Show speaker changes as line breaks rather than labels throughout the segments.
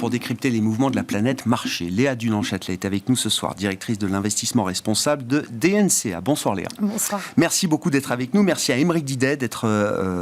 pour décrypter les mouvements de la planète marché. Léa Dunant-Châtelet est avec nous ce soir, directrice de l'investissement responsable de DNCA. Bonsoir Léa.
Bonsoir.
Merci beaucoup d'être avec nous. Merci à Aymeric Didet d'être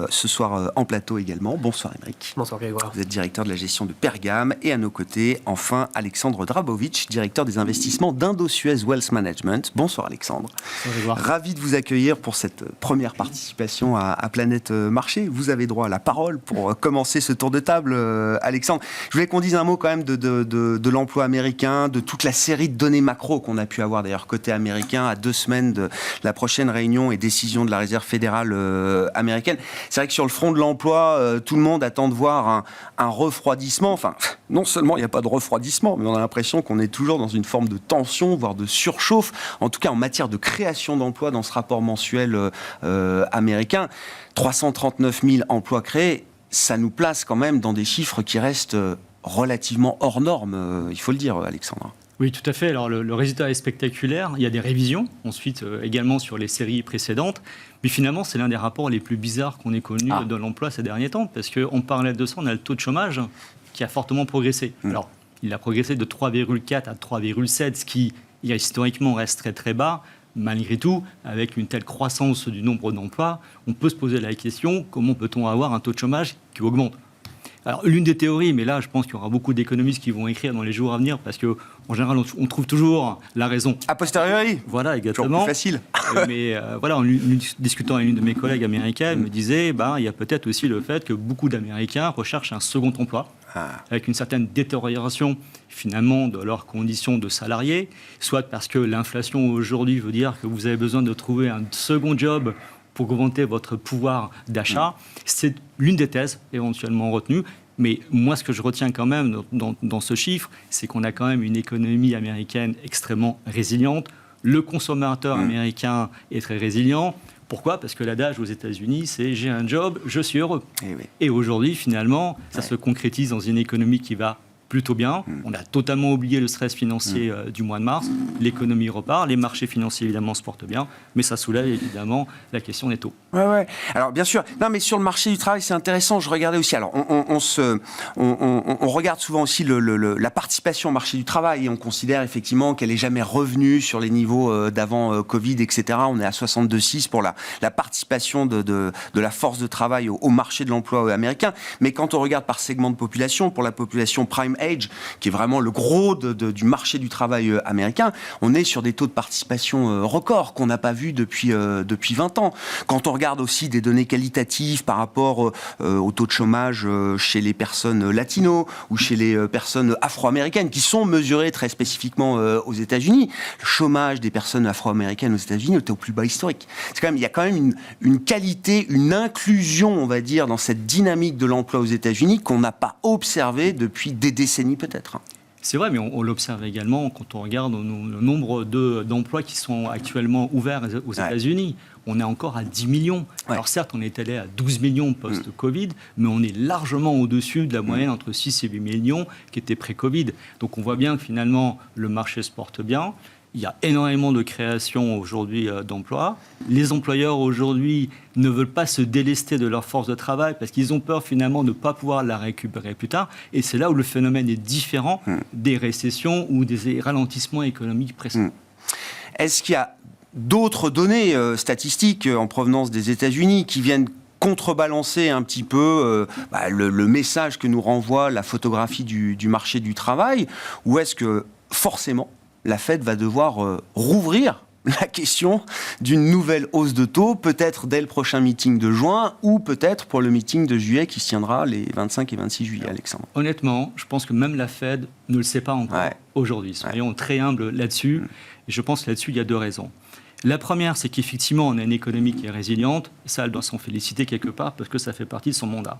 ce soir en plateau également. Bonsoir Aymeric.
Bonsoir Grégoire.
Vous êtes directeur de la gestion de Pergame. Et à nos côtés, enfin, Alexandre Drabovic, directeur des investissements d'Indosuez Wealth Management. Bonsoir Alexandre.
Bonsoir Grégoire.
Ravi de vous accueillir pour cette première participation à Planète Marché. Vous avez droit à la parole pour commencer ce tour de table, Alexandre. Je voulais qu'on dise un mot quand même de l'emploi américain, de toute la série de données macro qu'on a pu avoir d'ailleurs côté américain à 2 semaines de la prochaine réunion et décision de la Réserve fédérale américaine. C'est vrai que sur le front de l'emploi, tout le monde attend de voir un refroidissement. Enfin, non seulement il n'y a pas de refroidissement, mais on a l'impression qu'on est toujours dans une forme de tension, voire de surchauffe, en tout cas en matière de création d'emplois dans ce rapport mensuel américain. 339 000 emplois créés, ça nous place quand même dans des chiffres qui restent relativement hors normes, il faut le dire, Alexandre.
Oui, tout à fait. Alors, le résultat est spectaculaire. Il y a des révisions, ensuite, également sur les séries précédentes. Mais finalement, c'est l'un des rapports les plus bizarres qu'on ait connus dans l'emploi ces derniers temps. Parce qu'on parlait de ça, on a le taux de chômage qui a fortement progressé. Alors, il a progressé de 3,4 à 3,7, ce qui, historiquement, reste très, très bas. Malgré tout, avec une telle croissance du nombre d'emplois, on peut se poser la question, comment peut-on avoir un taux de chômage qui augmente ? Alors, l'une des théories, mais là, je pense qu'il y aura beaucoup d'économistes qui vont écrire dans les jours à venir, parce qu'en général, on trouve toujours la raison.
A posteriori.
Voilà, exactement.
Toujours plus facile.
Mais voilà, en discutant avec une de mes collègues américaines, elle me disait, il y a peut-être aussi le fait que beaucoup d'Américains recherchent un second emploi, avec une certaine détérioration, finalement, de leurs conditions de salariés, soit parce que l'inflation aujourd'hui veut dire que vous avez besoin de trouver un second job pour augmenter votre pouvoir d'achat. C'est l'une des thèses éventuellement retenues. Mais moi, ce que je retiens quand même dans ce chiffre, c'est qu'on a quand même une économie américaine extrêmement résiliente. Le consommateur américain est très résilient. Pourquoi ? Parce que l'adage aux États-Unis, c'est « j'ai un job, je suis heureux ». Et aujourd'hui, finalement, ça se concrétise dans une économie qui va plutôt bien. On a totalement oublié le stress financier du mois de mars. L'économie repart, les marchés financiers évidemment se portent bien, mais ça soulève évidemment la question des taux.
Ouais. Alors bien sûr, non mais sur le marché du travail c'est intéressant. Je regardais aussi. Alors on regarde souvent aussi la participation au marché du travail et on considère effectivement qu'elle est jamais revenue sur les niveaux d'avant Covid, etc. On est à 62,6 pour la participation de la force de travail au marché de l'emploi américain. Mais quand on regarde par segment de population, pour la population prime age, qui est vraiment le gros du marché du travail américain, on est sur des taux de participation records qu'on n'a pas vus depuis 20 ans. Quand on regarde aussi des données qualitatives par rapport au taux de chômage chez les personnes latinos ou chez les personnes afro-américaines, qui sont mesurées très spécifiquement aux États-Unis, le chômage des personnes afro-américaines aux États-Unis était au plus bas historique. Il y a quand même une qualité, une inclusion, on va dire, dans cette dynamique de l'emploi aux États-Unis qu'on n'a pas observé depuis des décennies peut-être.
C'est vrai, mais on l'observe également quand on regarde le nombre d'emplois qui sont actuellement ouverts aux États-Unis. On est encore à 10 millions. Alors certes, on est allé à 12 millions post-Covid, mais on est largement au-dessus de la moyenne entre 6 et 8 millions qui était pré-Covid. Donc on voit bien que finalement, le marché se porte bien. Il y a énormément de création aujourd'hui d'emplois. Les employeurs aujourd'hui ne veulent pas se délester de leur force de travail parce qu'ils ont peur finalement de ne pas pouvoir la récupérer plus tard. Et c'est là où le phénomène est différent des récessions ou des ralentissements économiques précédents.
Est-ce qu'il y a d'autres données statistiques en provenance des États-Unis qui viennent contrebalancer un petit peu le message que nous renvoie la photographie du marché du travail, ou est-ce que forcément la Fed va devoir rouvrir la question d'une nouvelle hausse de taux, peut-être dès le prochain meeting de juin, ou peut-être pour le meeting de juillet qui se tiendra les 25 et 26 juillet, Alexandre?
Honnêtement, je pense que même la Fed ne le sait pas encore aujourd'hui. Soyons très humbles là-dessus. Et je pense que là-dessus, il y a 2 raisons. La première, c'est qu'effectivement, on a une économie qui est résiliente. Ça, elle doit s'en féliciter quelque part parce que ça fait partie de son mandat.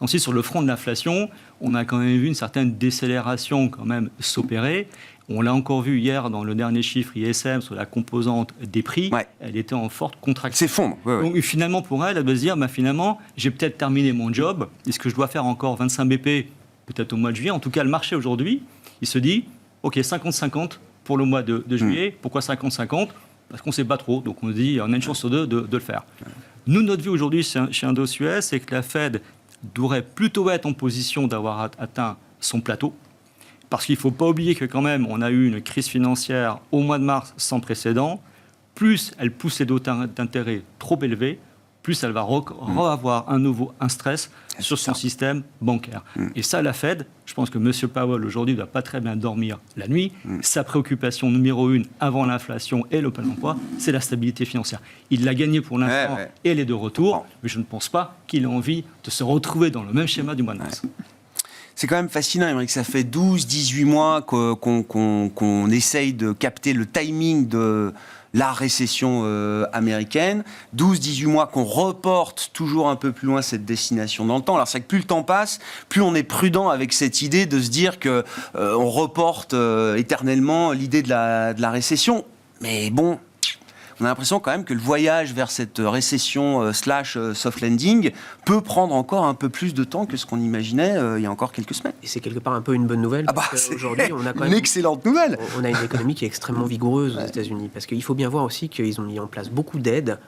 Ensuite, sur le front de l'inflation, on a quand même vu une certaine décélération quand même s'opérer. On l'a encore vu hier dans le dernier chiffre ISM sur la composante des prix. Elle était en forte contraction.
S'effondre.
Donc finalement, pour elle doit se dire, finalement, j'ai peut-être terminé mon job. Est-ce que je dois faire encore 25 BP peut-être au mois de juillet? En tout cas, le marché aujourd'hui, il se dit, OK, 50-50 pour le mois de juillet. Pourquoi 50-50? Parce qu'on ne sait pas trop. Donc on se dit, on a une chance sur 2 de le faire. Nous, notre vue aujourd'hui chez Indosuez, c'est que la Fed devrait plutôt être en position d'avoir atteint son plateau. Parce qu'il ne faut pas oublier que quand même, on a eu une crise financière au mois de mars sans précédent. Plus elle pousse les taux d'intérêt trop élevés, plus elle va avoir un stress sur son système bancaire. Et ça, la Fed, je pense que M. Powell aujourd'hui ne doit pas très bien dormir la nuit. Sa préoccupation numéro 1 avant l'inflation et le plein emploi, c'est la stabilité financière. Il l'a gagnée pour l'instant et elle est de retour, mais je ne pense pas qu'il ait envie de se retrouver dans le même schéma du mois de mars.
C'est quand même fascinant, Aymeric, ça fait 12-18 mois qu'on essaye de capter le timing de la récession américaine, 12-18 mois qu'on reporte toujours un peu plus loin cette destination dans le temps. Alors c'est que plus le temps passe, plus on est prudent avec cette idée de se dire qu'on reporte éternellement l'idée de la récession. Mais bon, on a l'impression quand même que le voyage vers cette récession / soft landing peut prendre encore un peu plus de temps que ce qu'on imaginait il y a encore quelques semaines.
Et c'est quelque part un peu une bonne nouvelle.
C'est
aujourd'hui, on a quand même
une excellente nouvelle.
On a une économie qui est extrêmement vigoureuse aux États-Unis. Parce qu'il faut bien voir aussi qu'ils ont mis en place beaucoup d'aides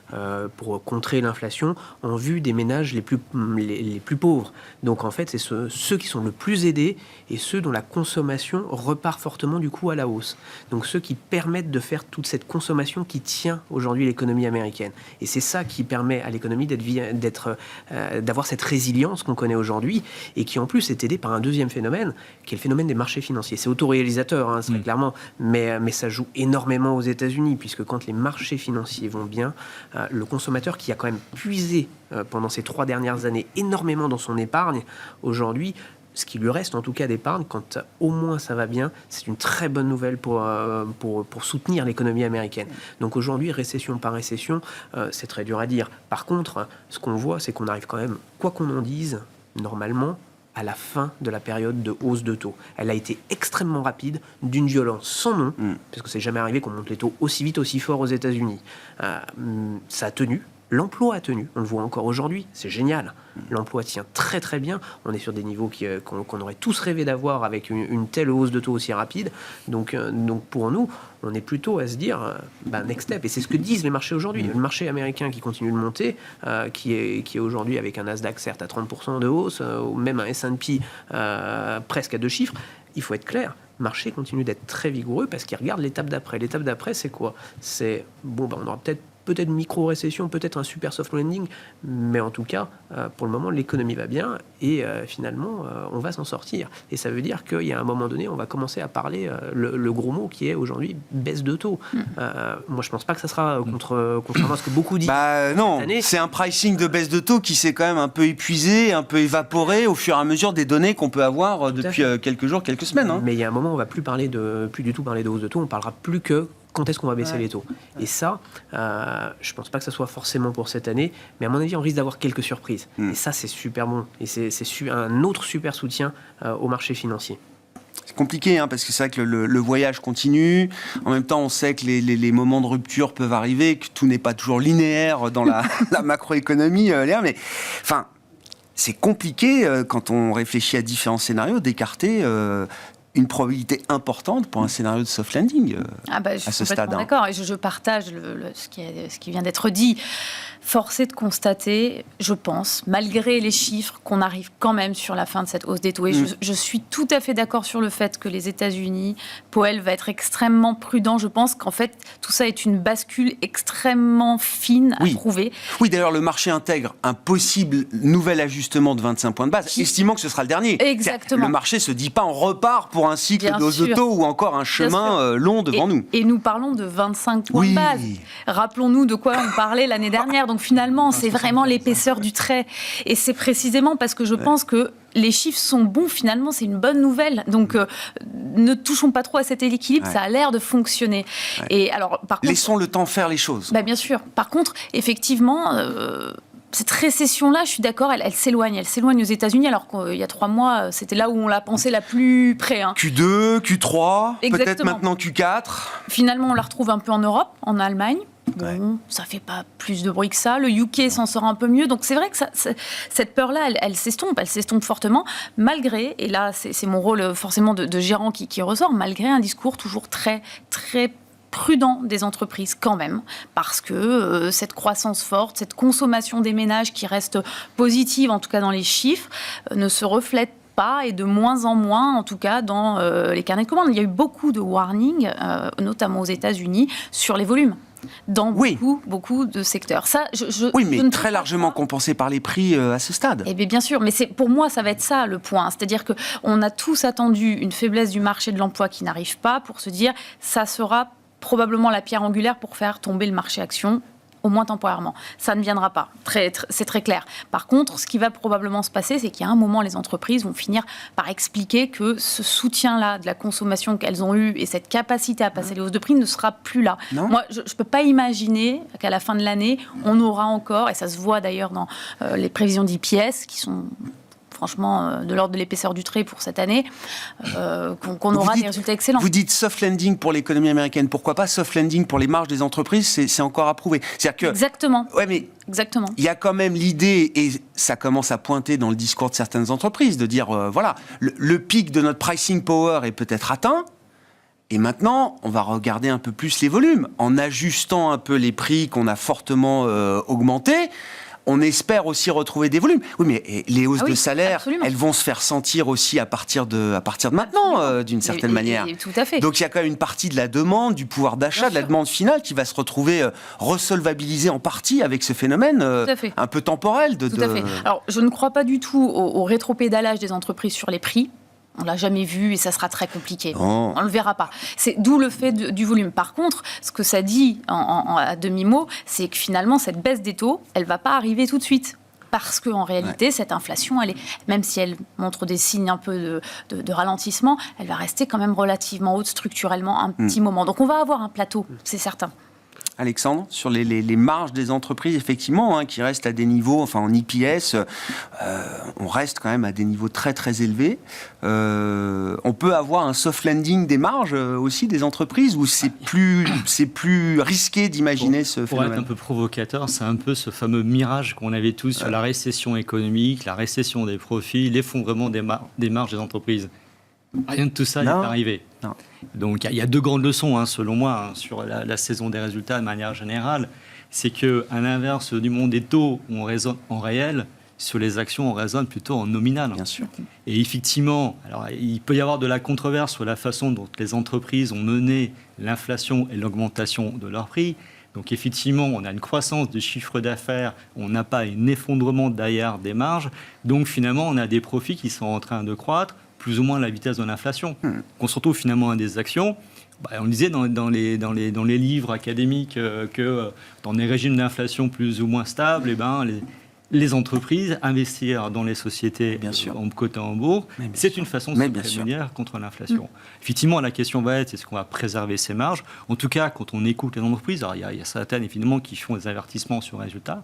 pour contrer l'inflation en vue des ménages les plus pauvres. Donc en fait, c'est ceux qui sont le plus aidés et ceux dont la consommation repart fortement du coup à la hausse. Donc ceux qui permettent de faire toute cette consommation qui tient aujourd'hui l'économie américaine. Et c'est ça qui permet à l'économie d'avoir cette résilience qu'on connaît aujourd'hui et qui en plus est aidée par un deuxième phénomène, qui est le phénomène des marchés financiers. C'est autoréalisateur, très clairement, mais ça joue énormément aux États-Unis, puisque quand les marchés financiers vont bien, le consommateur qui a quand même puisé pendant ces 3 dernières années énormément dans son épargne, aujourd'hui, ce qui lui reste en tout cas d'épargne, quand au moins ça va bien, c'est une très bonne nouvelle pour soutenir l'économie américaine. Donc aujourd'hui, récession par récession, c'est très dur à dire. Par contre, ce qu'on voit, c'est qu'on arrive quand même, quoi qu'on en dise, normalement, à la fin de la période de hausse de taux. Elle a été extrêmement rapide, d'une violence sans nom, parce que c'est jamais arrivé qu'on monte les taux aussi vite, aussi fort aux États-Unis. Ça a tenu. L'emploi a tenu, on le voit encore aujourd'hui, c'est génial. L'emploi tient très très bien, on est sur des niveaux qu'on aurait tous rêvé d'avoir avec une telle hausse de taux aussi rapide. Donc pour nous, on est plutôt à se dire, next step. Et c'est ce que disent les marchés aujourd'hui. Le marché américain qui continue de monter, qui est aujourd'hui avec un Nasdaq certes à 30% de hausse, ou même un S&P presque à 2 chiffres, il faut être clair. Le marché continue d'être très vigoureux parce qu'il regarde l'étape d'après. L'étape d'après, c'est quoi ? C'est, on aura peut-être une micro-récession, peut-être un super soft landing, mais en tout cas, pour le moment, l'économie va bien et finalement, on va s'en sortir. Et ça veut dire qu'il y a un moment donné, on va commencer à parler le gros mot qui est aujourd'hui baisse de taux. Moi, je ne pense pas que ça sera contrairement à ce que beaucoup disent.
Non, c'est un pricing de baisse de taux qui s'est quand même un peu épuisé, un peu évaporé au fur et à mesure des données qu'on peut avoir depuis quelques jours, quelques semaines.
Mais il y a un moment, on ne va plus du tout parler de hausse de taux, on ne parlera plus que quand est-ce qu'on va baisser les taux. Et ça, je ne pense pas que ça soit forcément pour cette année, mais à mon avis, on risque d'avoir quelques surprises. Et ça, c'est super bon. Et c'est un autre super soutien au marché financier.
C'est compliqué, parce que c'est vrai que le voyage continue. En même temps, on sait que les moments de rupture peuvent arriver, que tout n'est pas toujours linéaire dans la macroéconomie, Léa. Mais enfin, c'est compliqué, quand on réfléchit à différents scénarios, d'écarter une probabilité importante pour un scénario de soft landing à ce stade.
D'accord, et je partage ce qui vient d'être dit. Force est de constater, je pense, malgré les chiffres, qu'on arrive quand même sur la fin de cette hausse des taux. Et je suis tout à fait d'accord sur le fait que les États-Unis, Powell va être extrêmement prudent. Je pense qu'en fait, tout ça est une bascule extrêmement fine à trouver.
Oui, d'ailleurs, le marché intègre un possible nouvel ajustement de 25 points de base, estimant que ce sera le dernier.
Exactement.
Le marché ne se dit pas on repart pour un cycle de hausse de taux ou encore un chemin long devant nous.
Et nous parlons de 25 points de base. Rappelons-nous de quoi on parlait l'année dernière. Donc finalement, c'est vraiment l'épaisseur du trait. Et c'est précisément parce que je pense que les chiffres sont bons, finalement, c'est une bonne nouvelle. Donc, ne touchons pas trop à cet équilibre, ça a l'air de fonctionner. Et alors, par contre,
laissons le temps faire les choses.
Bien sûr. Par contre, effectivement, cette récession-là, je suis d'accord, elle s'éloigne aux États-Unis, alors qu'il y a 3 mois, c'était là où on l'a pensé la plus près.
Q2, Q3, peut-être maintenant Q4.
Finalement, on la retrouve un peu en Europe, en Allemagne. Bon, ça fait pas plus de bruit que ça. Le UK s'en sort un peu mieux. Donc c'est vrai que cette peur-là, elle s'estompe fortement, malgré, et là c'est mon rôle forcément de gérant qui ressort, malgré un discours toujours très, très prudent des entreprises quand même, parce que cette croissance forte, cette consommation des ménages qui reste positive, en tout cas dans les chiffres, ne se reflète pas, et de moins en moins, en tout cas, dans les carnets de commandes. Il y a eu beaucoup de warnings, notamment aux États-Unis, sur les volumes. Dans beaucoup de secteurs. Ça,
mais très largement compensé par les prix à ce stade.
Eh bien sûr, mais pour moi, ça va être ça le point. C'est-à-dire qu'on a tous attendu une faiblesse du marché de l'emploi qui n'arrive pas pour se dire ça sera probablement la pierre angulaire pour faire tomber le marché action, au moins temporairement. Ça ne viendra pas, c'est très clair. Par contre, ce qui va probablement se passer, c'est qu'à un moment, les entreprises vont finir par expliquer que ce soutien-là de la consommation qu'elles ont eu et cette capacité à passer les hausses de prix ne sera plus là.
Non.
Moi, je ne peux pas imaginer qu'à la fin de l'année, on aura encore, et ça se voit d'ailleurs dans les prévisions d'IPS, qui sont franchement de l'ordre de l'épaisseur du trait pour cette année, qu'on aura des résultats excellents.
Vous dites soft landing pour l'économie américaine. Pourquoi pas soft landing pour les marges des entreprises? C'est encore à prouver. C'est-à-dire que,
exactement.
Ouais, mais
exactement.
Il y a quand même l'idée, et ça commence à pointer dans le discours de certaines entreprises, de dire, voilà, le pic de notre pricing power est peut-être atteint, et maintenant, on va regarder un peu plus les volumes. En ajustant un peu les prix qu'on a fortement augmentés, on espère aussi retrouver des volumes. Oui, mais les hausses de salaire, absolument, elles vont se faire sentir aussi à partir de maintenant, d'une certaine manière.
Tout à fait.
Donc il y a quand même une partie de la demande, du pouvoir d'achat, de la demande finale qui va se retrouver resolvabilisée en partie avec ce phénomène un peu temporel.
Tout à fait. Alors, je ne crois pas du tout au rétropédalage des entreprises sur les prix. On l'a jamais vu et ça sera très compliqué. On ne le verra pas. C'est d'où le fait du volume. Par contre, ce que ça dit à demi-mot, c'est que finalement, cette baisse des taux, elle ne va pas arriver tout de suite. Parce qu'en réalité, cette inflation, même si elle montre des signes un peu de ralentissement, elle va rester quand même relativement haute structurellement un petit moment. Donc on va avoir un plateau, c'est certain.
Alexandre, sur les marges des entreprises, effectivement, qui restent à des niveaux, enfin en IPS, on reste quand même à des niveaux très très élevés. On peut avoir un soft landing des marges aussi des entreprises, ou c'est plus risqué d'imaginer ce phénomène?
Pour être un peu provocateur, c'est un peu ce fameux mirage qu'on avait tous sur la récession économique, la récession des profits, l'effondrement des marges des entreprises. Rien de tout ça n'est arrivé.
Non.
Donc il y a deux grandes leçons, selon moi, sur la saison des résultats de manière générale. C'est qu'à l'inverse du monde des taux, où on raisonne en réel, sur les actions, on raisonne plutôt en nominal.
Bien sûr.
Et effectivement, alors, il peut y avoir de la controverse sur la façon dont les entreprises ont mené l'inflation et l'augmentation de leurs prix. Donc effectivement, on a une croissance du chiffre d'affaires, on n'a pas un effondrement derrière des marges. Donc finalement, on a des profits qui sont en train de croître, plus ou moins à la vitesse de l'inflation. On se retrouve finalement à des actions. On disait dans les livres académiques que dans des régimes d'inflation plus ou moins stables, les entreprises investir dans les sociétés cotées en bourse, c'est une façon de se prémunir contre l'inflation. Effectivement, la question va être, est-ce qu'on va préserver ces marges? En tout cas, quand on écoute les entreprises, alors il y a certaines évidemment qui font des avertissements sur les résultats.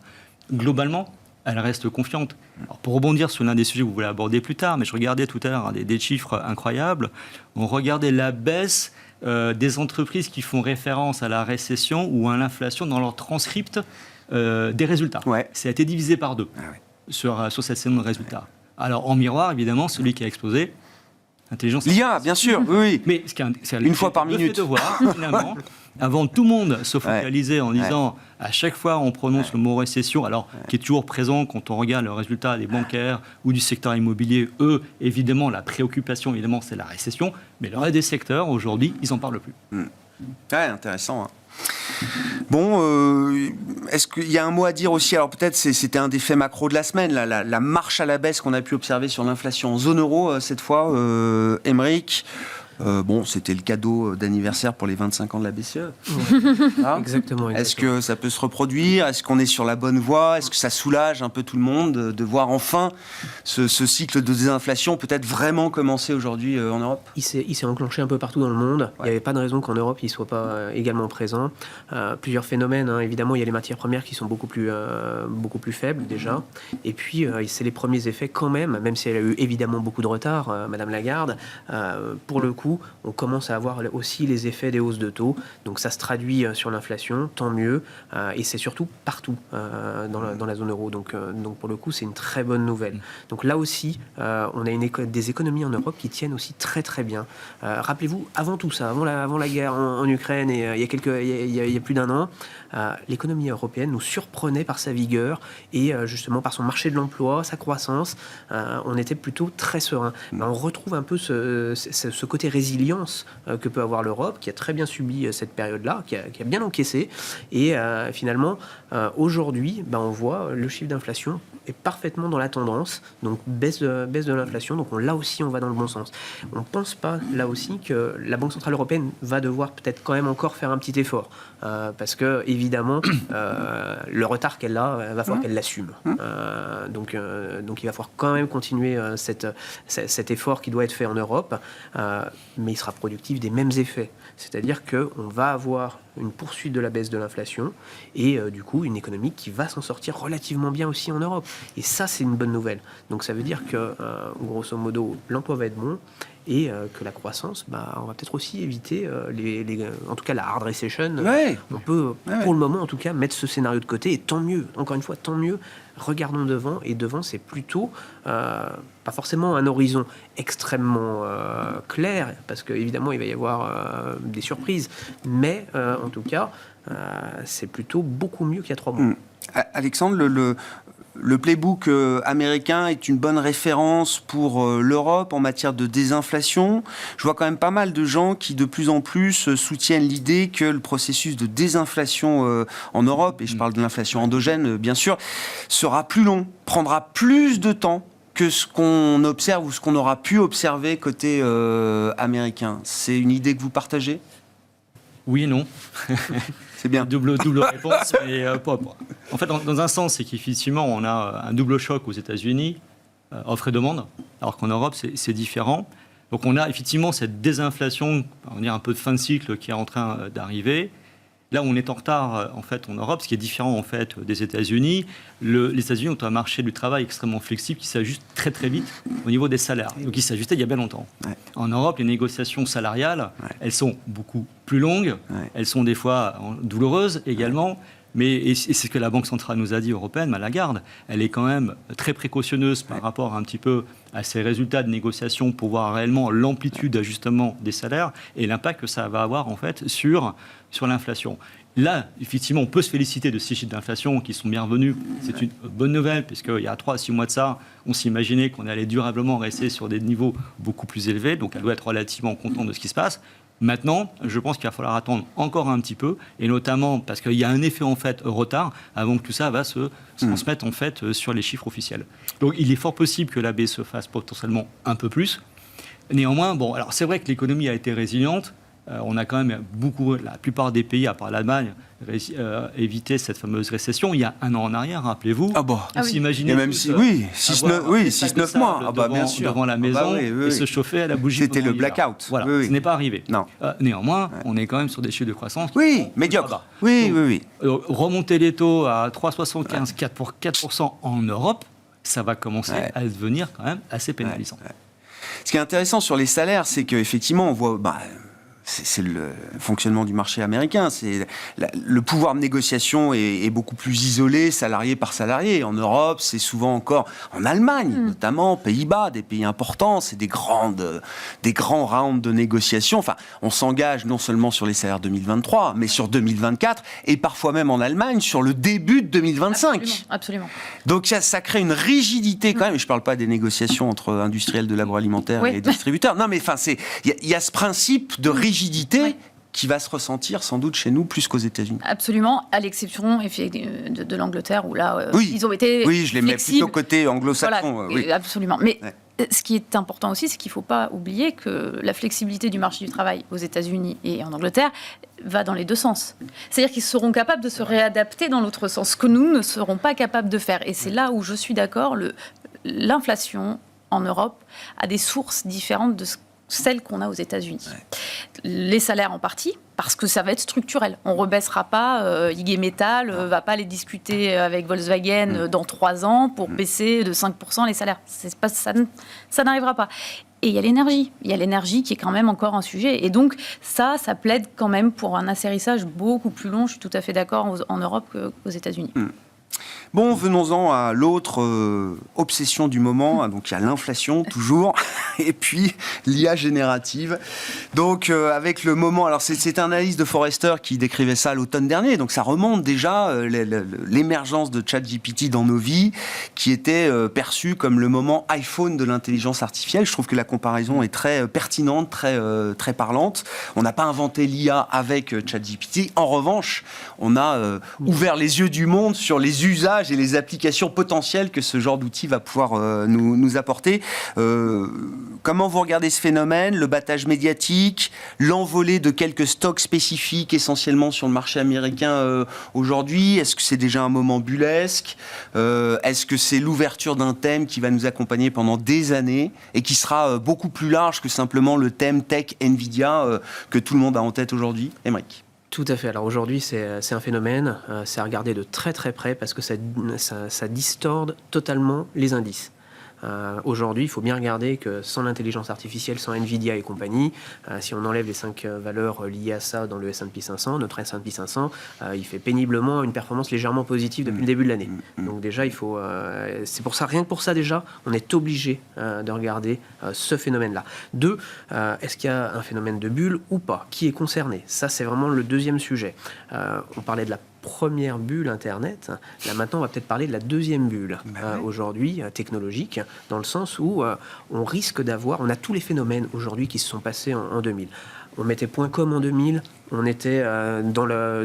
Globalement, elle reste confiante. Alors, pour rebondir sur l'un des sujets que vous voulez aborder plus tard, mais je regardais tout à l'heure des chiffres incroyables. On regardait la baisse des entreprises qui font référence à la récession ou à l'inflation dans leur transcript des résultats. Ça a été divisé par 2 sur cette saison de résultats. Alors, en miroir, évidemment, celui qui a explosé, l'intelligence artificielle.
L'IA, bien sûr, oui.
Mais c'est
une fois par minute.
De voir, finalement, avant tout le monde se focalisait en disant à chaque fois on prononce le mot récession, alors qui est toujours présent quand on regarde le résultat des bancaires ou du secteur immobilier. Eux, évidemment, la préoccupation, évidemment, c'est la récession, mais le reste des secteurs, aujourd'hui, ils n'en parlent plus.
Intéressant. Bon, est-ce qu'il y a un mot à dire aussi? Alors peut-être c'était un des faits macro de la semaine, la marche à la baisse qu'on a pu observer sur l'inflation en zone euro cette fois, Aymeric. C'était le cadeau d'anniversaire pour les 25 ans de la BCE.
Exactement.
Est-ce que ça peut se reproduire? Est-ce qu'on est sur la bonne voie? Est-ce que ça soulage un peu tout le monde de voir enfin ce cycle de désinflation peut-être vraiment commencer aujourd'hui en Europe?
Il s'est enclenché un peu partout dans le monde. Il n'y avait pas de raison qu'en Europe il ne soit pas également présent. Plusieurs phénomènes. Évidemment, il y a les matières premières qui sont beaucoup plus faibles déjà. Et puis, c'est les premiers effets quand même si elle a eu évidemment beaucoup de retard, Madame Lagarde. Pour le coup, coup, on commence à avoir aussi les effets des hausses de taux. Donc ça se traduit sur l'inflation, tant mieux. Et c'est surtout partout dans la zone euro. Donc pour le coup, c'est une très bonne nouvelle. Donc là aussi, on a des économies en Europe qui tiennent aussi très très bien. Rappelez-vous, avant tout ça, avant la guerre en Ukraine, et il y a plus d'un an, l'économie européenne nous surprenait par sa vigueur et justement par son marché de l'emploi, sa croissance. On était plutôt très serein. On retrouve un peu ce côté résilience que peut avoir l'Europe, qui a très bien subi cette période-là, qui a bien encaissé. Et finalement, aujourd'hui, on voit le chiffre d'inflation est parfaitement dans la tendance, donc baisse de l'inflation. Donc là aussi, on va dans le bon sens. On ne pense pas là aussi que la Banque Centrale Européenne va devoir peut-être quand même encore faire un petit effort. Parce que évidemment, le retard qu'elle a, il va falloir qu'elle l'assume. Donc il va falloir quand même continuer cet effort qui doit être fait en Europe, mais il sera productif des mêmes effets. C'est-à-dire qu'on va avoir une poursuite de la baisse de l'inflation et du coup une économie qui va s'en sortir relativement bien aussi en Europe. Et ça, c'est une bonne nouvelle. Donc ça veut dire que, grosso modo, l'emploi va être bon et que la croissance, on va peut-être aussi éviter, en tout cas la hard recession.
Ouais.
On peut, pour le moment en tout cas, mettre ce scénario de côté et tant mieux. Encore une fois, tant mieux. Regardons devant, et devant, c'est plutôt pas forcément un horizon extrêmement clair, parce qu'évidemment, il va y avoir des surprises, mais en tout cas, c'est plutôt beaucoup mieux qu'il y a 3 mois.
Alexandre, le playbook américain est une bonne référence pour l'Europe en matière de désinflation. Je vois quand même pas mal de gens qui de plus en plus soutiennent l'idée que le processus de désinflation en Europe, et je parle de l'inflation endogène bien sûr, sera plus long, prendra plus de temps que ce qu'on observe ou ce qu'on aura pu observer côté américain. C'est une idée que vous partagez ?
Oui et non.
C'est bien.
Double réponse, mais pas. En fait, dans un sens, c'est qu'effectivement, on a un double choc aux États-Unis, offre et demande, alors qu'en Europe, c'est différent. Donc, on a effectivement cette désinflation, on va dire un peu de fin de cycle qui est en train d'arriver. Là où on est en retard, en fait, en Europe, ce qui est différent, en fait, des États-Unis, les États-Unis ont un marché du travail extrêmement flexible qui s'ajuste très, très vite au niveau des salaires. Donc, il s'ajustait il y a bien longtemps. Ouais. En Europe, les négociations salariales, elles sont beaucoup plus longues. Ouais. Elles sont des fois douloureuses également. Et c'est ce que la Banque centrale nous a dit, européenne, Lagarde, elle est quand même très précautionneuse par rapport un petit peu à ces résultats de négociation pour voir réellement l'amplitude d'ajustement des salaires et l'impact que ça va avoir en fait sur l'inflation. Là, effectivement, on peut se féliciter de ces chiffres d'inflation qui sont bienvenus. C'est une bonne nouvelle, puisqu'il y a 3 à 6 mois de ça, on s'imaginait qu'on allait durablement rester sur des niveaux beaucoup plus élevés, donc elle doit être relativement contente de ce qui se passe. Maintenant, je pense qu'il va falloir attendre encore un petit peu, et notamment parce qu'il y a un effet en fait retard avant que tout ça va se transmettre en fait sur les chiffres officiels. Donc, il est fort possible que la baisse se fasse potentiellement un peu plus. Néanmoins, alors c'est vrai que l'économie a été résiliente. On a quand même la plupart des pays, à part l'Allemagne, évité cette fameuse récession. Il y a 1 an en arrière, rappelez-vous. On s'imaginait
même 6-9 mois bien sûr.
Devant la maison et se chauffer à la bougie.
C'était le blackout.
Voilà, ce n'est pas arrivé. Non. Néanmoins, on est quand même sur des chiffres de croissance.
Médiocre.
Remonter les taux à 3,75, 4% en Europe, ça va commencer à devenir quand même assez pénalisant.
Ce qui est intéressant sur les salaires, c'est qu'effectivement, on voit... c'est le fonctionnement du marché américain. Le pouvoir de négociation est beaucoup plus isolé, salarié par salarié. En Europe, c'est souvent encore... En Allemagne, notamment, Pays-Bas, des pays importants, c'est des grands rounds de négociation. Enfin, on s'engage non seulement sur les salaires 2023, mais sur 2024, et parfois même en Allemagne, sur le début de 2025.
Absolument.
Donc ça crée une rigidité quand même. Et je ne parle pas des négociations entre industriels de l'agroalimentaire et distributeurs. Non, mais il y a ce principe de rigidité qui va se ressentir sans doute chez nous plus qu'aux États-Unis.
Absolument, à l'exception de l'Angleterre où là, ils ont été
je les mets plutôt côté anglo-saxon.
Voilà, absolument. Mais ce qui est important aussi, c'est qu'il ne faut pas oublier que la flexibilité du marché du travail aux États-Unis et en Angleterre va dans les deux sens. C'est-à-dire qu'ils seront capables de se réadapter dans l'autre sens, ce que nous ne serons pas capables de faire. Et c'est là où je suis d'accord, l'inflation en Europe a des sources différentes de ce celle qu'on a aux États-Unis. Les salaires en partie, parce que ça va être structurel. On ne rebaissera pas, IG Metall ne va pas aller discuter avec Volkswagen dans 3 ans pour baisser de 5% les salaires. Ça n'arrivera pas. Et il y a l'énergie. Il y a l'énergie qui est quand même encore un sujet. Et donc, ça plaide quand même pour un atterrissage beaucoup plus long. Je suis tout à fait d'accord en Europe qu'aux États-Unis.
Bon, venons-en à l'autre obsession du moment. Donc, il y a l'inflation, toujours, et puis l'IA générative. Donc, avec le moment... Alors, c'est un analyse de Forrester qui décrivait ça l'automne dernier. Donc, ça remonte déjà l'émergence de ChatGPT dans nos vies, qui était perçue comme le moment iPhone de l'intelligence artificielle. Je trouve que la comparaison est très pertinente, très parlante. On n'a pas inventé l'IA avec ChatGPT. En revanche, on a ouvert les yeux du monde sur les usages et les applications potentielles que ce genre d'outil va pouvoir nous apporter. Comment vous regardez ce phénomène, le battage médiatique, l'envolée de quelques stocks spécifiques essentiellement sur le marché américain aujourd'hui? Est-ce que c'est déjà un moment bullesque? Est-ce que c'est l'ouverture d'un thème qui va nous accompagner pendant des années et qui sera beaucoup plus large que simplement le thème tech Nvidia que tout le monde a en tête aujourd'hui? Aymeric.
Tout à fait. Alors aujourd'hui, c'est un phénomène, c'est à regarder de très très près parce que ça distorde totalement les indices. Aujourd'hui, il faut bien regarder que sans l'intelligence artificielle, sans Nvidia et compagnie, si on enlève les 5 valeurs liées à ça dans le S&P 500, notre S&P 500, il fait péniblement une performance légèrement positive depuis le début de l'année. Donc déjà, il faut, c'est pour ça, rien que pour ça déjà, on est obligé de regarder ce phénomène-là. 2, est-ce qu'il y a un phénomène de bulle ou pas? Qui est concerné? Ça, c'est vraiment le deuxième sujet. On parlait de la première bulle Internet. Là, maintenant, on va peut-être parler de la deuxième bulle, aujourd'hui, technologique, dans le sens où on risque d'avoir... On a tous les phénomènes aujourd'hui qui se sont passés en 2000. On mettait .com en 2000, on était dans le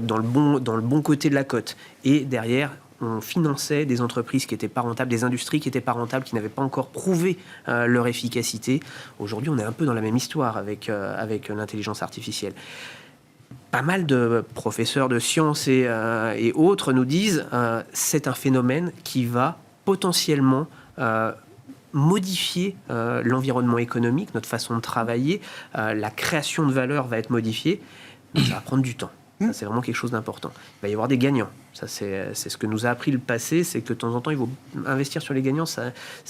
bon côté de la cote. Et derrière, on finançait des entreprises qui n'étaient pas rentables, des industries qui n'étaient pas rentables, qui n'avaient pas encore prouvé leur efficacité. Aujourd'hui, on est un peu dans la même histoire avec l'intelligence artificielle. Pas mal de professeurs de sciences et autres nous disent c'est un phénomène qui va potentiellement modifier l'environnement économique, notre façon de travailler, la création de valeur va être modifiée, mais ça va prendre du temps. Ça, c'est vraiment quelque chose d'important. Il va y avoir des gagnants. Ça, c'est ce que nous a appris le passé, c'est que de temps en temps, il faut investir sur les gagnants.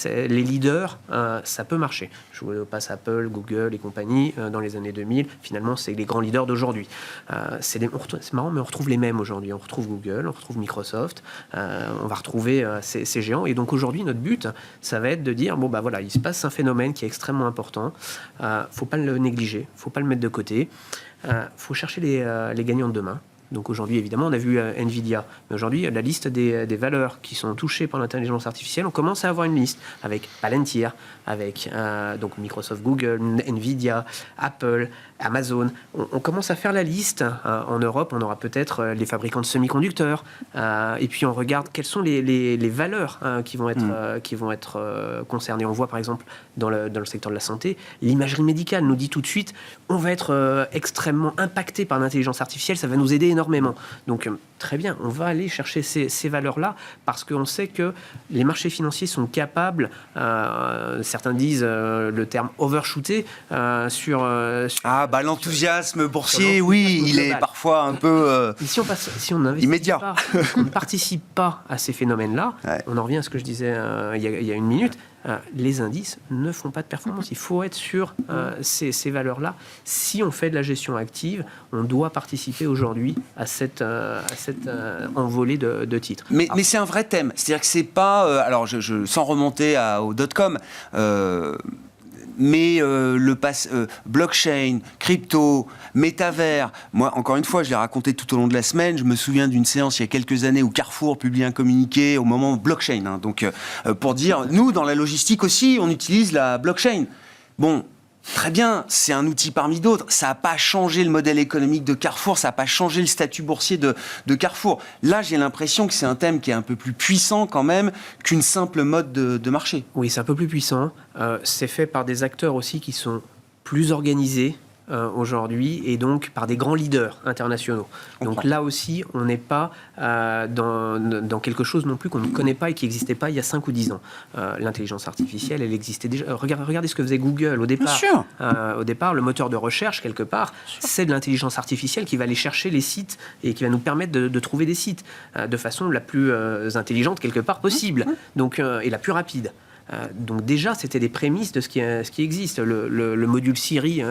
Les leaders, ça peut marcher. Je vous passe Apple, Google et compagnie dans les années 2000. Finalement, c'est les grands leaders d'aujourd'hui. C'est marrant, mais on retrouve les mêmes aujourd'hui. On retrouve Google, on retrouve Microsoft, on va retrouver ces géants. Et donc aujourd'hui, notre but, ça va être de dire, bon, bah voilà, il se passe un phénomène qui est extrêmement important. Faut pas le négliger, faut pas le mettre de côté. Faut chercher les gagnants de demain. Donc aujourd'hui, évidemment, on a vu Nvidia. Mais aujourd'hui, la liste des valeurs qui sont touchées par l'intelligence artificielle, on commence à avoir une liste avec Palantir, avec donc Microsoft, Google, Nvidia, Apple, Amazon. On commence à faire la liste. En Europe, on aura peut-être les fabricants de semi-conducteurs. Et puis, on regarde quelles sont les valeurs qui vont être concernées. On voit, par exemple, dans le secteur de la santé, l'imagerie médicale nous dit tout de suite, on va être extrêmement impacté par l'intelligence artificielle, ça va nous aider énormément. Donc, très bien, on va aller chercher ces valeurs-là parce qu'on sait que les marchés financiers sont capables, certains disent le terme overshooter, sur
l'enthousiasme boursier, oui, il est parfois un peu
si on
immédiat.
On ne participe pas à ces phénomènes-là, on en revient à ce que je disais il y a une minute, les indices ne font pas de performance. Il faut être sur ces valeurs-là. Si on fait de la gestion active, on doit participer aujourd'hui à cette envolée de titres.
Mais c'est un vrai thème. C'est-à-dire que c'est pas... alors, sans remonter au .com... mais blockchain, crypto, métavers, moi, encore une fois, je l'ai raconté tout au long de la semaine, je me souviens d'une séance il y a quelques années où Carrefour publie un communiqué au moment blockchain, donc pour dire, nous, dans la logistique aussi, on utilise la blockchain. Bon, très bien, c'est un outil parmi d'autres. Ça n'a pas changé le modèle économique de Carrefour, ça n'a pas changé le statut boursier de Carrefour. Là, j'ai l'impression que c'est un thème qui est un peu plus puissant quand même qu'une simple mode de marché.
Oui, c'est un peu plus puissant. C'est fait par des acteurs aussi qui sont plus organisés, aujourd'hui, et donc par des grands leaders internationaux. Donc là aussi, on n'est pas dans quelque chose non plus qu'on ne connaît pas et qui n'existait pas il y a 5 ou 10 ans. L'intelligence artificielle, elle existait déjà. Regardez ce que faisait Google au départ. Au départ, le moteur de recherche, quelque part, c'est de l'intelligence artificielle qui va aller chercher les sites et qui va nous permettre de trouver des sites de façon la plus intelligente, quelque part, possible, donc, et la plus rapide. Donc déjà, c'était des prémices de ce qui existe. Le module Siri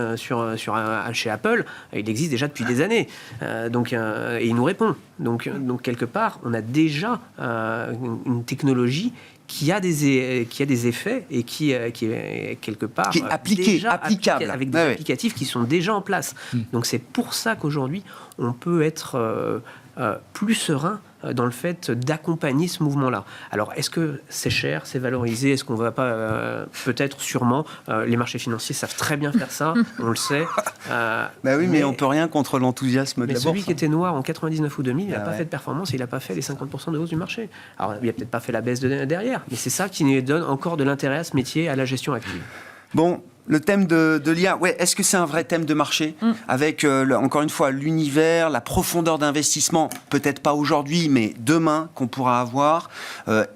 chez Apple, il existe déjà depuis des années. Et il nous répond. Donc quelque part, on a déjà une technologie qui a des effets et qui est quelque part
qui est applicable,
avec des applicatifs qui sont déjà en place. Donc c'est pour ça qu'aujourd'hui, on peut être plus serein dans le fait d'accompagner ce mouvement-là. Alors, est-ce que c'est cher, c'est valorisé? Est-ce qu'on ne va pas, peut-être, sûrement, les marchés financiers savent très bien faire ça, on le sait.
Mais on ne peut rien contre l'enthousiasme de la bourse.
Celui qui était noir en 99 ou 2000, il n'a pas fait de performance, il n'a pas fait les 50% de hausse du marché. Alors, il n'a peut-être pas fait la baisse derrière, mais c'est ça qui nous donne encore de l'intérêt à ce métier, à la gestion active.
Bon, le thème de l'IA, est-ce que c'est un vrai thème de marché avec, encore une fois, l'univers, la profondeur d'investissement, peut-être pas aujourd'hui, mais demain, qu'on pourra avoir,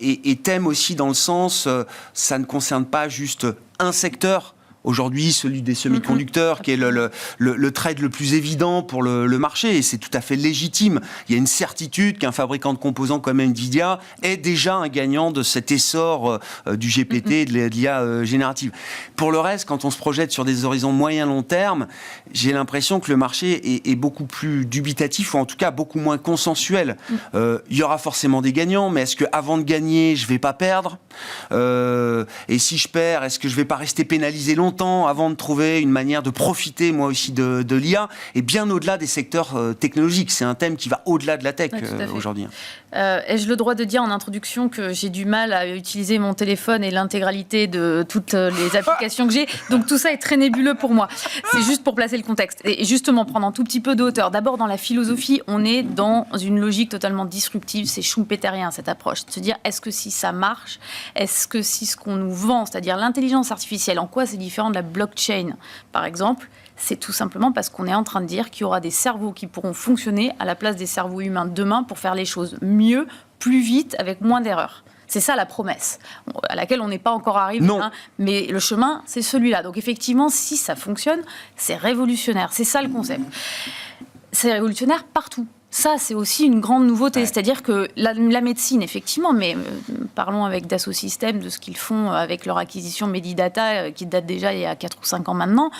et thème aussi dans le sens, ça ne concerne pas juste un secteur. Aujourd'hui, celui des semi-conducteurs, qui est le trade le plus évident pour le marché, et c'est tout à fait légitime. Il y a une certitude qu'un fabricant de composants comme Nvidia est déjà un gagnant de cet essor du GPT et de l'IA générative. Pour le reste, quand on se projette sur des horizons moyen-long terme, j'ai l'impression que le marché est beaucoup plus dubitatif, ou en tout cas beaucoup moins consensuel. Il y aura forcément des gagnants, mais est-ce qu'avant de gagner, je ne vais pas perdre ? Et si je perds, est-ce que je ne vais pas rester pénalisé longtemps avant de trouver une manière de profiter moi aussi de l'IA, et bien au-delà des secteurs technologiques? C'est un thème qui va au-delà de la tech aujourd'hui.
Ai-je le droit de dire en introduction que j'ai du mal à utiliser mon téléphone et l'intégralité de toutes les applications que j'ai, donc tout ça est très nébuleux pour moi. C'est juste pour placer le contexte et justement prendre un tout petit peu de hauteur. D'abord, dans la philosophie, on est dans une logique totalement disruptive, c'est schumpeterien cette approche, de se dire est-ce que si ça marche, est-ce que si ce qu'on nous vend, c'est-à-dire l'intelligence artificielle, en quoi c'est différent de la blockchain, par exemple, c'est tout simplement parce qu'on est en train de dire qu'il y aura des cerveaux qui pourront fonctionner à la place des cerveaux humains demain pour faire les choses mieux, plus vite, avec moins d'erreurs. C'est ça la promesse, à laquelle on n'est pas encore arrivé.
Non.
Mais le chemin, c'est celui-là. Donc effectivement, si ça fonctionne, c'est révolutionnaire. C'est ça le concept. C'est révolutionnaire partout. Ça, c'est aussi une grande nouveauté. C'est-à-dire que la médecine, effectivement, mais parlons avec Dassault Systèmes de ce qu'ils font avec leur acquisition Medidata, qui date déjà il y a 4 ou 5 ans maintenant.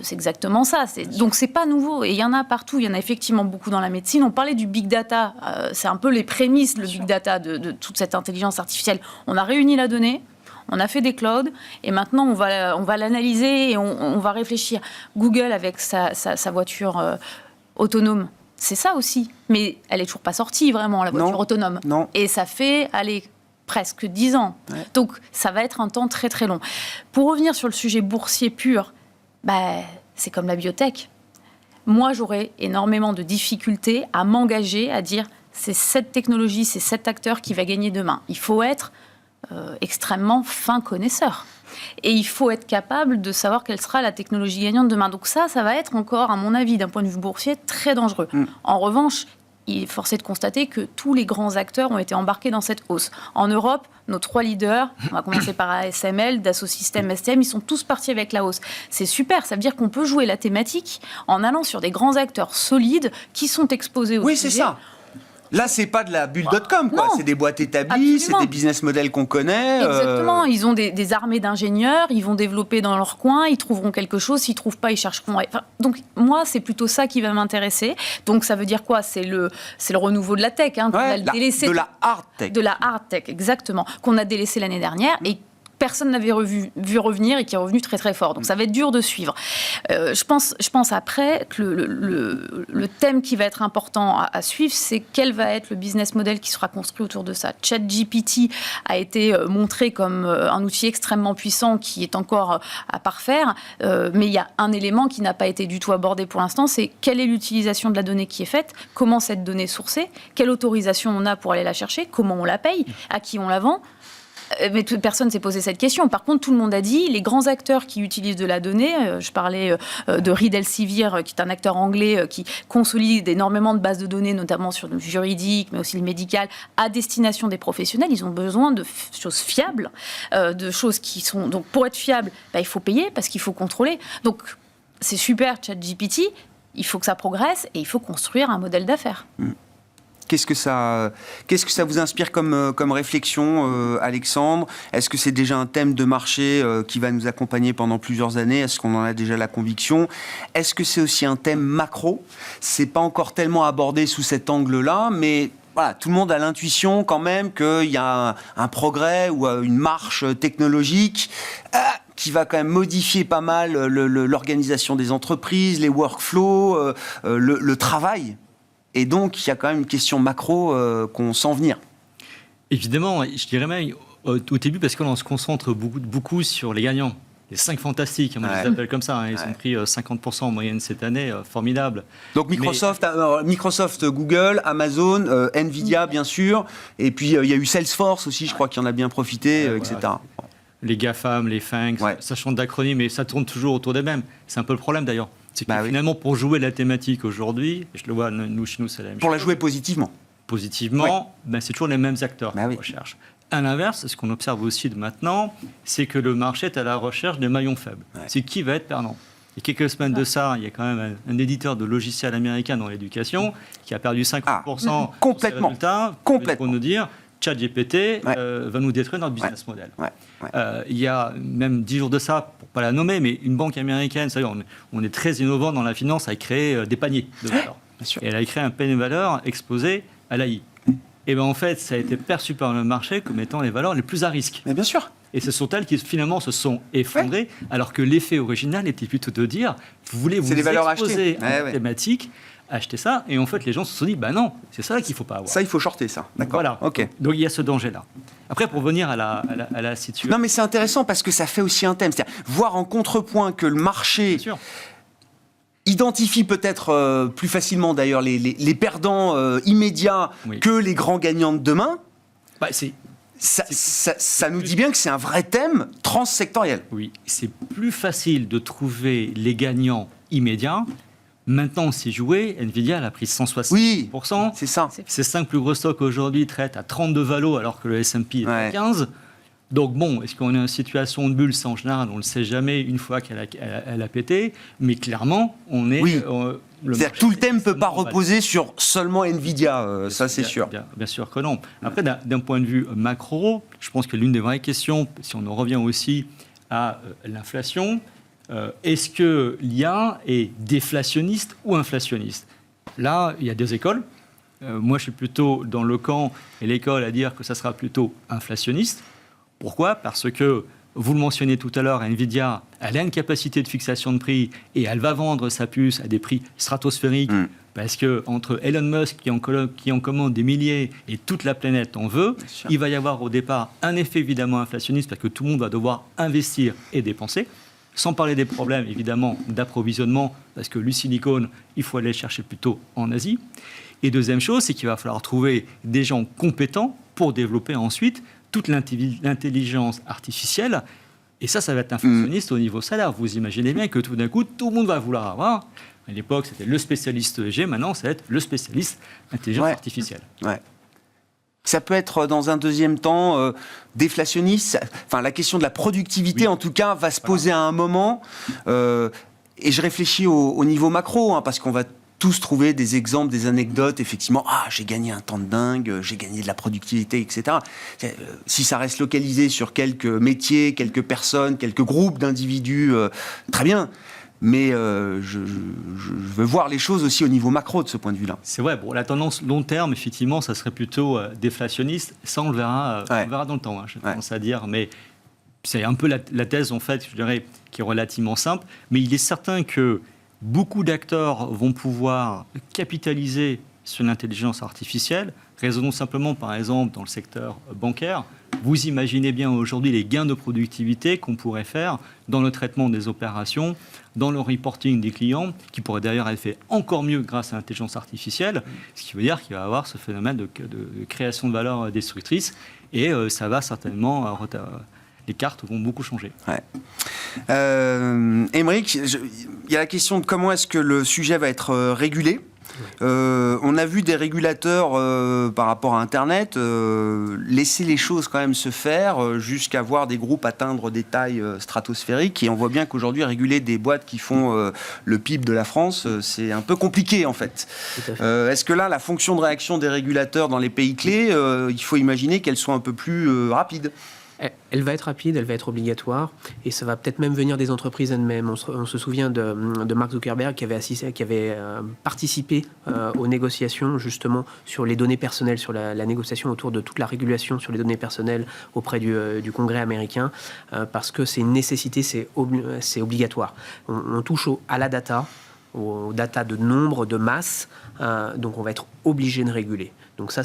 C'est exactement ça. Donc, c'est pas nouveau. Et il y en a partout. Il y en a effectivement beaucoup dans la médecine. On parlait du big data. C'est un peu les prémices, le big data, de toute cette intelligence artificielle. On a réuni la donnée. On a fait des clouds et maintenant on va l'analyser et on va réfléchir. Google avec sa voiture autonome. C'est ça aussi. Mais elle n'est toujours pas sortie, vraiment, la voiture autonome.
Non.
Et ça fait, presque 10 ans. Ouais. Donc, ça va être un temps très, très long. Pour revenir sur le sujet boursier pur, c'est comme la biotech. Moi, j'aurais énormément de difficultés à m'engager, à dire c'est cette technologie, c'est cet acteur qui va gagner demain. Il faut être extrêmement fin connaisseur. Et il faut être capable de savoir quelle sera la technologie gagnante demain. Donc ça va être encore, à mon avis, d'un point de vue boursier, très dangereux. En revanche, il est forcé de constater que tous les grands acteurs ont été embarqués dans cette hausse. En Europe, nos 3 leaders, on va commencer par ASML, Dassault Systèmes, STM, ils sont tous partis avec la hausse. C'est super, ça veut dire qu'on peut jouer la thématique en allant sur des grands acteurs solides qui sont exposés au sujet.
Oui, c'est ça. Là, c'est pas de la bulle.com, quoi. C'est des boîtes établies, absolument. C'est des business models qu'on connaît.
Exactement. Ils ont des armées d'ingénieurs, ils vont développer dans leur coin, ils trouveront quelque chose. S'ils trouvent pas, ils chercheront. Enfin, donc, moi, c'est plutôt ça qui va m'intéresser. Donc, ça veut dire quoi ? C'est le renouveau de la tech, qu'on a délaissé.
De la hard tech.
De la hard tech, exactement. Qu'on a délaissé l'année dernière et personne n'avait vu revenir et qui est revenu très très fort. Donc ça va être dur de suivre. Je pense après que le thème qui va être important à suivre, c'est quel va être le business model qui sera construit autour de ça. ChatGPT a été montré comme un outil extrêmement puissant qui est encore à parfaire, mais il y a un élément qui n'a pas été du tout abordé pour l'instant, c'est quelle est l'utilisation de la donnée qui est faite, comment cette donnée est sourcée, quelle autorisation on a pour aller la chercher, comment on la paye, à qui on la vend. Mais personne ne s'est posé cette question. Par contre, tout le monde a dit, les grands acteurs qui utilisent de la donnée, je parlais de Reed Elsevier, qui est un acteur anglais qui consolide énormément de bases de données, notamment sur le juridique, mais aussi le médical, à destination des professionnels. Ils ont besoin de choses fiables, de choses qui sont... Donc, pour être fiable, il faut payer parce qu'il faut contrôler. Donc, c'est super, ChatGPT, il faut que ça progresse et il faut construire un modèle d'affaires.
Qu'est-ce que ça vous inspire comme réflexion, Alexandre? Est-ce que c'est déjà un thème de marché qui va nous accompagner pendant plusieurs années? Est-ce qu'on en a déjà la conviction? Est-ce que c'est aussi un thème macro? C'est pas encore tellement abordé sous cet angle-là, mais voilà, tout le monde a l'intuition quand même qu'il y a un progrès ou une marche technologique qui va quand même modifier pas mal l'organisation des entreprises, les workflows, le travail. Et donc, il y a quand même une question macro qu'on sent venir.
Évidemment, je dirais même au début, parce qu'on se concentre beaucoup sur les gagnants. Les 5 fantastiques, moi je les appelle comme ça. Ils ont pris 50% en moyenne cette année, formidable.
Donc Microsoft, Google, Amazon, Nvidia bien sûr, et puis il y a eu Salesforce aussi, je crois qu'il en a bien profité, etc.
Voilà. Les GAFAM, les FANG, ça change d'acronyme, mais ça tourne toujours autour des mêmes. C'est un peu le problème d'ailleurs. C'est que finalement, pour jouer la thématique aujourd'hui, et je le vois, chez nous, c'est la même chose.
Pour la jouer positivement.
Positivement, c'est toujours les mêmes acteurs qu'on recherche. À l'inverse, ce qu'on observe aussi de maintenant, c'est que le marché est à la recherche des maillons faibles. C'est qui va être perdant. Il y a quelques semaines de ça, il y a quand même un éditeur de logiciels américain dans l'éducation qui a perdu 50%
complètement.
de ses résultats pour nous dire ChatGPT va nous détruire notre business model. Il y a même 10 jours de ça, pour ne pas la nommer, mais une banque américaine, vous savez, on est très innovant dans la finance, a créé des paniers de valeurs. Et elle a créé un panier de valeurs exposé à l'AI. Et bien en fait, ça a été perçu par le marché comme étant les valeurs les plus à risque.
Mais bien sûr.
Et ce sont elles qui finalement se sont effondrées, alors que l'effet original était plutôt de dire, vous voulez vous exposer à une thématique, acheter ça, et en fait les gens se sont dit, bah non, c'est ça qu'il ne faut pas avoir.
Ça, il faut shorter ça, d'accord.
Voilà, donc il y a ce danger-là. Après, pour venir à la situation...
Non mais c'est intéressant parce que ça fait aussi un thème, c'est-à-dire voir en contrepoint que le marché... identifie peut-être plus facilement d'ailleurs les perdants immédiats que les grands gagnants de demain. Ça nous dit bien que c'est un vrai thème transsectoriel.
Oui, c'est plus facile de trouver les gagnants immédiats. Maintenant, on s'est joué. Nvidia elle a pris 160%.
Oui, c'est ça.
Ces 5 plus gros stocks aujourd'hui traitent à 32 valos alors que le S&P est à 15. Donc bon, est-ce qu'on est en situation de bulle? Ça, en général, on ne le sait jamais une fois qu'elle a pété. Mais clairement, on est...
C'est-à-dire que tout le thème ne peut pas reposer sur seulement Nvidia, ça c'est sûr.
Bien sûr que non. Après, d'un point de vue macro, je pense que l'une des vraies questions, si on en revient aussi à l'inflation, est-ce que l'IA est déflationniste ou inflationniste? Là, il y a des écoles. Moi, je suis plutôt dans le camp et l'école à dire que ça sera plutôt inflationniste. Pourquoi? Parce que, vous le mentionnez tout à l'heure, Nvidia, elle a une capacité de fixation de prix et elle va vendre sa puce à des prix stratosphériques parce que entre Elon Musk qui en commande des milliers et toute la planète en veut, il va y avoir au départ un effet évidemment inflationniste parce que tout le monde va devoir investir et dépenser. Sans parler des problèmes évidemment d'approvisionnement parce que le silicone, il faut aller le chercher plutôt en Asie. Et deuxième chose, c'est qu'il va falloir trouver des gens compétents pour développer ensuite toute l'intelligence artificielle, et ça va être inflationniste au niveau salaire. Vous imaginez bien que tout d'un coup, tout le monde va vouloir avoir. À l'époque, c'était le spécialiste EG, maintenant, ça va être le spécialiste intelligence artificielle.
Ça peut être, dans un deuxième temps, déflationniste. Enfin, la question de la productivité, en tout cas, va se poser à un moment. Et je réfléchis au niveau macro, parce qu'on va tous trouver des exemples, des anecdotes, effectivement, j'ai gagné un temps de dingue, j'ai gagné de la productivité, etc. Si ça reste localisé sur quelques métiers, quelques personnes, quelques groupes d'individus, très bien. Mais je veux voir les choses aussi au niveau macro de ce point de vue-là.
C'est vrai, la tendance long terme, effectivement, ça serait plutôt déflationniste. Ça, on le verra, dans le temps, je pense à dire. Mais c'est un peu la thèse, en fait, je dirais, qui est relativement simple. Mais il est certain que beaucoup d'acteurs vont pouvoir capitaliser sur l'intelligence artificielle. Raisonnons simplement, par exemple, dans le secteur bancaire. Vous imaginez bien aujourd'hui les gains de productivité qu'on pourrait faire dans le traitement des opérations, dans le reporting des clients, qui pourrait d'ailleurs être fait encore mieux grâce à l'intelligence artificielle, ce qui veut dire qu'il va y avoir ce phénomène de création de valeur destructrice, et ça va certainement... les cartes vont beaucoup changer.
Ouais. Aymeric, il y a la question de comment est-ce que le sujet va être régulé. On a vu des régulateurs par rapport à Internet laisser les choses quand même se faire jusqu'à voir des groupes atteindre des tailles stratosphériques, et on voit bien qu'aujourd'hui réguler des boîtes qui font le PIB de la France, c'est un peu compliqué en fait. Est-ce que là la fonction de réaction des régulateurs dans les pays clés, il faut imaginer qu'elle soit un peu plus rapide?
Elle va être rapide, elle va être obligatoire, et ça va peut-être même venir des entreprises elles-mêmes. On se souvient de Mark Zuckerberg qui avait participé aux négociations justement sur les données personnelles, sur la négociation autour de toute la régulation sur les données personnelles auprès du Congrès américain, parce que c'est une nécessité, c'est obligatoire. On touche à la data, aux data de nombre, de masse, donc on va être obligé de réguler. Donc ça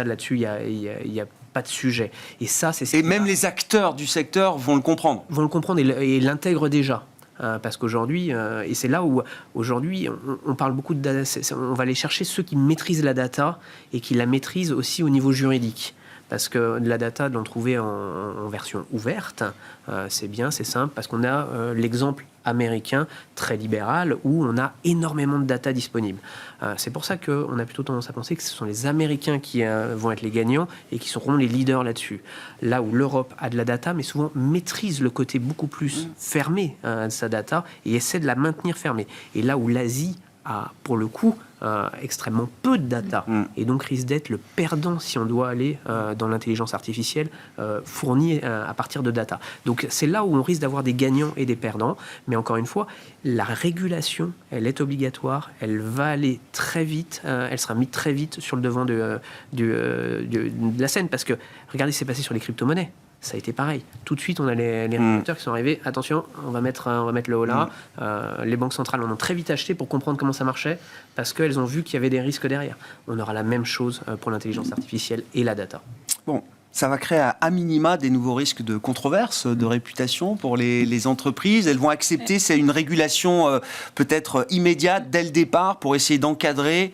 là-dessus, il y a pas de sujet. Et ça, c'est...
Et même les acteurs du secteur vont le comprendre.
Vont le comprendre et l'intègrent déjà. Parce qu'aujourd'hui, et c'est là où aujourd'hui on parle beaucoup de data, on va aller chercher ceux qui maîtrisent la data et qui la maîtrisent aussi au niveau juridique. Parce que de la data, de l'en trouver en version ouverte, c'est bien, c'est simple, parce qu'on a l'exemple américain très libéral où on a énormément de data disponible. C'est pour ça qu'on a plutôt tendance à penser que ce sont les Américains qui vont être les gagnants et qui seront les leaders là-dessus. Là où l'Europe a de la data, mais souvent maîtrise le côté beaucoup plus fermé de sa data et essaie de la maintenir fermée. Et là où l'Asie a, pour le coup, extrêmement peu de data et donc risque d'être le perdant si on doit aller dans l'intelligence artificielle fournie à partir de data. Donc c'est là où on risque d'avoir des gagnants et des perdants, mais encore une fois, la régulation, elle est obligatoire, elle va aller très vite, elle sera mise très vite sur le devant de la scène, parce que regardez ce qui s'est passé sur les crypto-monnaies. Ça a été pareil. Tout de suite, on a les régulateurs qui sont arrivés. Attention, on va mettre le haut là. Les banques centrales en ont très vite acheté pour comprendre comment ça marchait, parce qu'elles ont vu qu'il y avait des risques derrière. On aura la même chose pour l'intelligence artificielle et la data.
Bon, ça va créer à minima des nouveaux risques de controverse, de réputation pour les entreprises. Elles vont accepter, c'est une régulation peut-être immédiate dès le départ pour essayer d'encadrer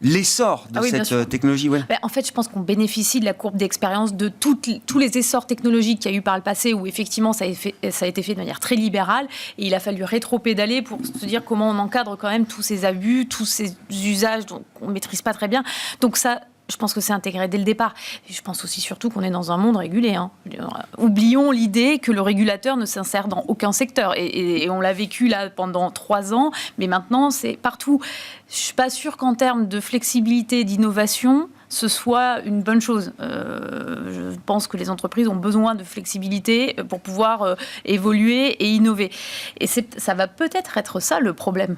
l'essor de cette technologie. Ouais.
En fait, je pense qu'on bénéficie de la courbe d'expérience de tous les essors technologiques qu'il y a eu par le passé, où effectivement ça a été fait de manière très libérale, et il a fallu rétro-pédaler pour se dire comment on encadre quand même tous ces abus, tous ces usages qu'on ne maîtrise pas très bien. Donc ça, je pense que c'est intégré dès le départ. Et je pense aussi surtout qu'on est dans un monde régulé. Oublions l'idée que le régulateur ne s'insère dans aucun secteur. Et on l'a vécu là pendant 3 ans, mais maintenant c'est partout. Je ne suis pas sûre qu'en termes de flexibilité et d'innovation, ce soit une bonne chose. Je pense que les entreprises ont besoin de flexibilité pour pouvoir évoluer et innover. Et ça va peut-être être ça le problème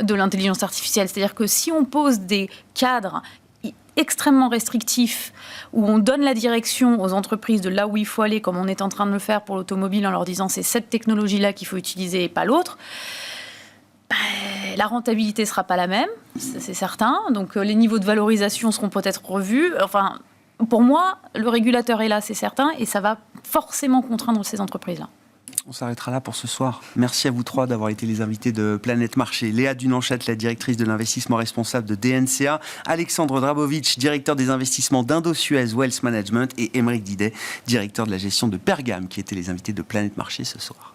de l'intelligence artificielle. C'est-à-dire que si on pose des cadres extrêmement restrictif, où on donne la direction aux entreprises de là où il faut aller, comme on est en train de le faire pour l'automobile, en leur disant c'est cette technologie-là qu'il faut utiliser et pas l'autre, la rentabilité ne sera pas la même, c'est certain. Donc les niveaux de valorisation seront peut-être revus. Enfin, pour moi, le régulateur est là, c'est certain, et ça va forcément contraindre ces entreprises-là.
On s'arrêtera là pour ce soir. Merci à vous 3 d'avoir été les invités de Planète Marché. Léa Dunanchette, la directrice de l'investissement responsable de DNCA, Alexandre Drabovic, directeur des investissements d'Indosuez Wealth Management, et Aymeric Didet, directeur de la gestion de Pergame, qui étaient les invités de Planète Marché ce soir.